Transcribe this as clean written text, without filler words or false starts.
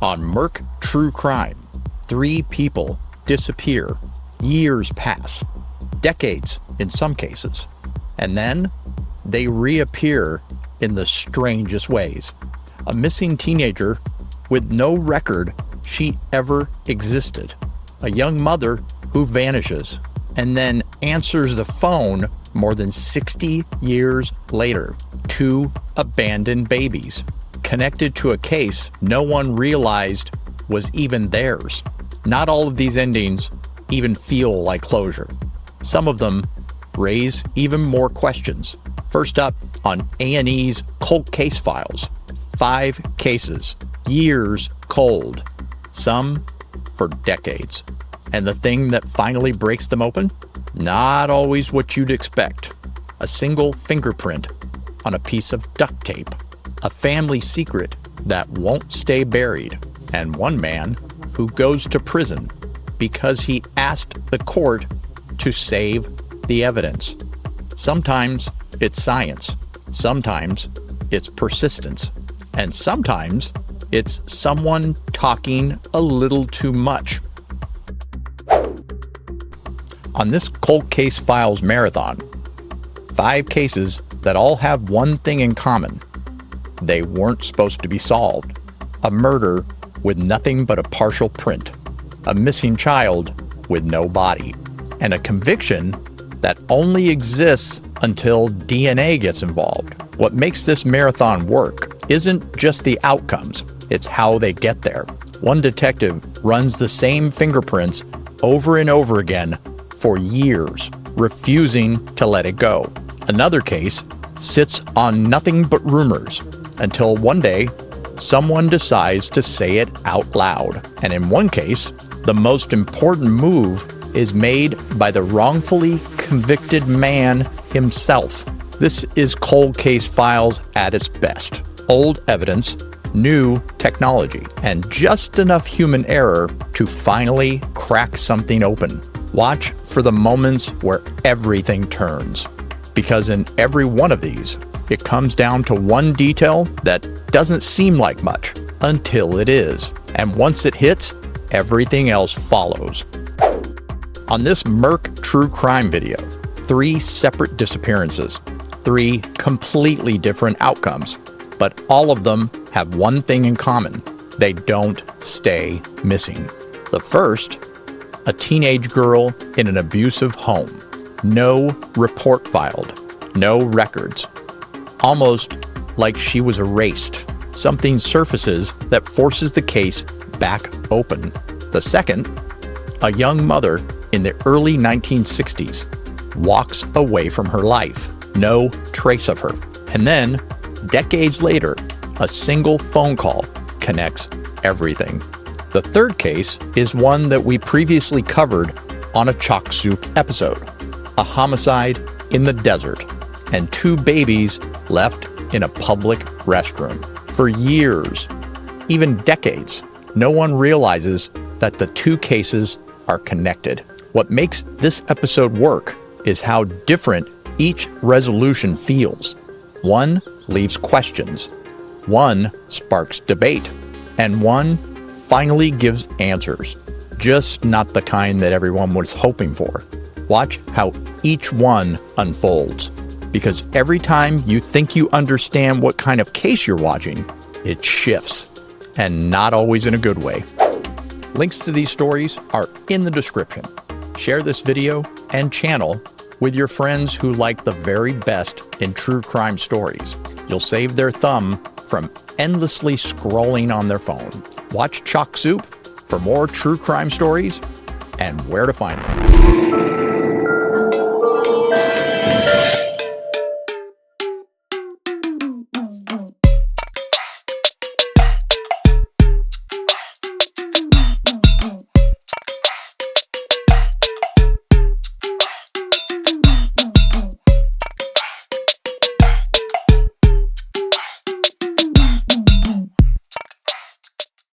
On Merc True Crime, 3 people disappear. Years pass, decades in some cases, and then they reappear in the strangest ways. A missing teenager with no record she ever existed. A young mother who vanishes and then answers the phone more than 60 years later. 2 abandoned babies connected to a case no one realized was even theirs. Not all of these endings even feel like closure. Some of them raise even more questions. First up on A&E's Cold Case Files. 5 cases, years cold, some for decades. And the thing that finally breaks them open? Not always what you'd expect. A single fingerprint on a piece of duct tape. A family secret that won't stay buried. And one man who goes to prison because he asked the court to save the evidence. Sometimes it's science. Sometimes it's persistence. And sometimes it's someone talking a little too much. On this Cold Case Files marathon, 5 cases that all have one thing in common. They weren't supposed to be solved. A murder with nothing but a partial print. A missing child with no body. And a conviction that only exists until DNA gets involved. What makes this marathon work isn't just the outcomes, it's how they get there. One detective runs the same fingerprints over and over again for years, refusing to let it go. Another case sits on nothing but rumors until one day someone decides to say it out loud. And in one case, the most important move is made by the wrongfully convicted man himself. This is Cold Case Files at its best. Old evidence, new technology, and just enough human error to finally crack something open. Watch for the moments where everything turns, because in every one of these, it comes down to one detail that doesn't seem like much until it is. And once it hits, everything else follows. On this Merc True Crime video, 3 separate disappearances, 3 completely different outcomes, but all of them have one thing in common. They don't stay missing. The first, a teenage girl in an abusive home. No report filed, no records. Almost like she was erased. Something surfaces that forces the case back open. The second, a young mother in the early 1960s walks away from her life. No trace of her. And then, decades later, a single phone call connects everything. The third case is one that we previously covered on a Chalk Soup episode. A homicide in the desert and 2 babies left in a public restroom. For years, even decades, no one realizes that the 2 cases are connected. What makes this episode work is how different each resolution feels. One leaves questions, one sparks debate, and one finally gives answers. Just not the kind that everyone was hoping for. Watch how each one unfolds, because every time you think you understand what kind of case you're watching, it shifts, and not always in a good way. Links to these stories are in the description. Share this video and channel with your friends who like the very best in true crime stories. You'll save their thumb from endlessly scrolling on their phone. Watch Chalk Soup for more true crime stories and where to find them.